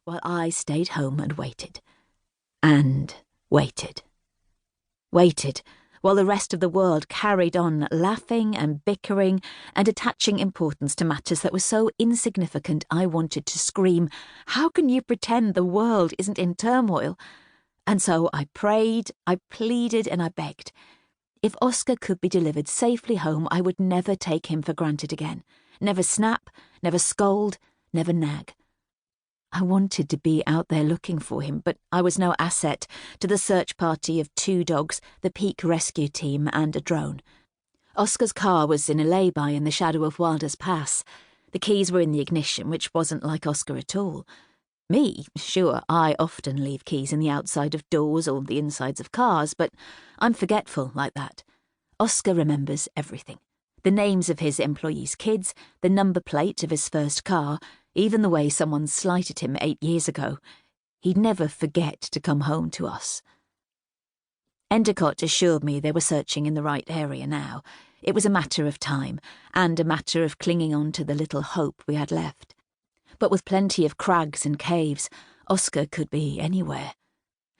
while I stayed home and waited. And waited. Waited, while the rest of the world carried on laughing and bickering and attaching importance to matters that were so insignificant I wanted to scream, "How can you pretend the world isn't in turmoil?" And so I prayed, I pleaded, and I begged. If Oscar could be delivered safely home, I would never take him for granted again. Never snap, never scold, never nag. I wanted to be out there looking for him, but I was no asset to the search party of 2 dogs, the Peak rescue team, and a drone. Oscar's car was in a lay-by in the shadow of Wilder's Pass. The keys were in the ignition, which wasn't like Oscar at all. Me, sure, I often leave keys in the outside of doors or the insides of cars, but I'm forgetful like that. Oscar remembers everything. The names of his employees' kids, the number plate of his first car, even the way someone slighted him 8 years ago. He'd never forget to come home to us. Endicott assured me they were searching in the right area now. It was a matter of time, and a matter of clinging on to the little hope we had left. But with plenty of crags and caves, Oscar could be anywhere.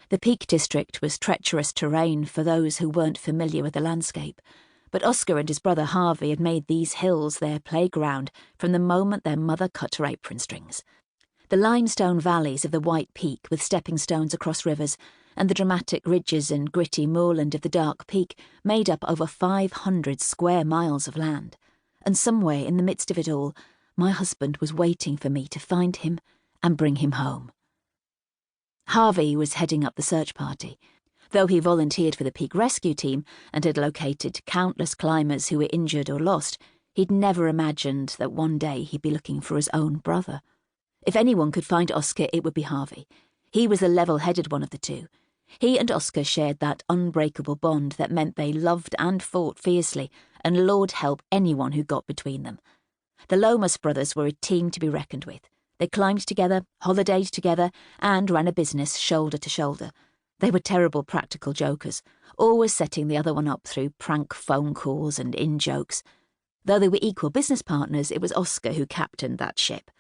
The Peak District was treacherous terrain for those who weren't familiar with the landscape, but Oscar and his brother Harvey had made these hills their playground from the moment their mother cut her apron strings. The limestone valleys of the White Peak with stepping stones across rivers, and the dramatic ridges and gritty moorland of the Dark Peak made up over 500 square miles of land, and somewhere in the midst of it all, my husband was waiting for me to find him and bring him home. Harvey was heading up the search party. Though he volunteered for the Peak rescue team and had located countless climbers who were injured or lost, he'd never imagined that one day he'd be looking for his own brother. If anyone could find Oscar, it would be Harvey. He was the level-headed one of the two. He and Oscar shared that unbreakable bond that meant they loved and fought fiercely, and Lord help anyone who got between them. The Lomas brothers were a team to be reckoned with. They climbed together, holidayed together, and ran a business shoulder to shoulder. They were terrible practical jokers, always setting the other one up through prank phone calls and in-jokes. Though they were equal business partners, it was Oscar who captained that ship.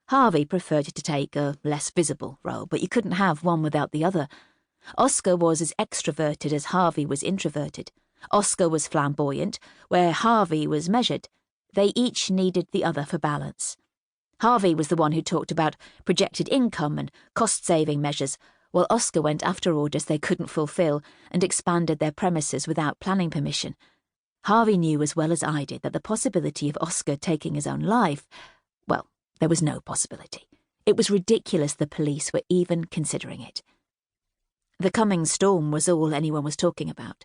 Harvey preferred to take a less visible role, but you couldn't have one without the other. Oscar was as extroverted as Harvey was introverted. Oscar was flamboyant, where Harvey was measured. They each needed the other for balance. Harvey was the one who talked about projected income and cost-saving measures, while Oscar went after orders they couldn't fulfill and expanded their premises without planning permission. Harvey knew as well as I did that the possibility of Oscar taking his own life, well, there was no possibility. It was ridiculous the police were even considering it. The coming storm was all anyone was talking about.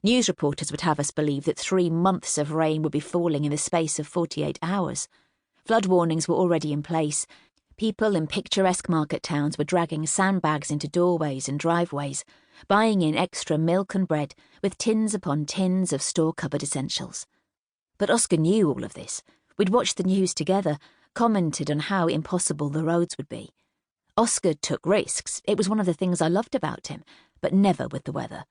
News reporters would have us believe that 3 months of rain would be falling in the space of 48 hours. Flood warnings were already in place. People in picturesque market towns were dragging sandbags into doorways and driveways, buying in extra milk and bread with tins upon tins of store-cupboard essentials. But Oscar knew all of this. We'd watched the news together, commented on how impossible the roads would be. Oscar took risks. It was one of the things I loved about him, but never with the weather.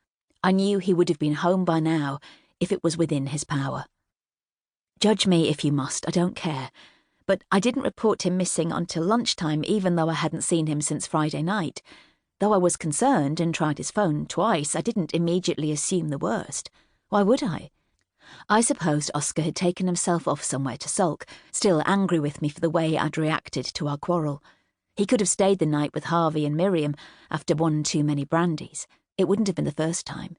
I knew he would have been home by now if it was within his power. Judge me if you must, I don't care. But I didn't report him missing until lunchtime, even though I hadn't seen him since Friday night. Though I was concerned and tried his phone twice, I didn't immediately assume the worst. Why would I? I supposed Oscar had taken himself off somewhere to sulk, still angry with me for the way I'd reacted to our quarrel. He could have stayed the night with Harvey and Miriam after 1 too many brandies. It wouldn't have been the first time.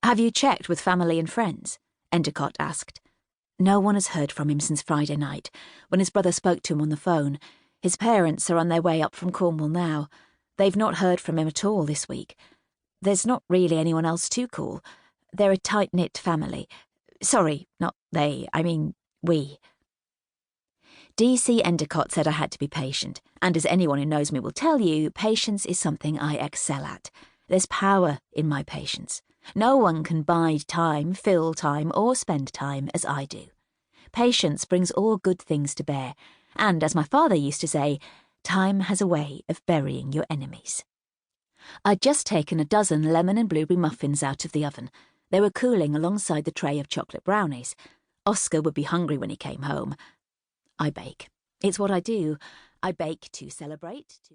"Have you checked with family and friends?" Endicott asked. No one has heard from him since Friday night, when his brother spoke to him on the phone. His parents are on their way up from Cornwall now. They've not heard from him at all this week. There's not really anyone else to call. They're a tight-knit family. Sorry, not they, I mean we. DC Endicott said I had to be patient, and as anyone who knows me will tell you, patience is something I excel at. There's power in my patience. No one can bide time, fill time, or spend time as I do. Patience brings all good things to bear, and as my father used to say, time has a way of burying your enemies. I'd just taken a dozen lemon and blueberry muffins out of the oven. They were cooling alongside the tray of chocolate brownies. Oscar would be hungry when he came home. I bake. It's what I do. I bake to celebrate, to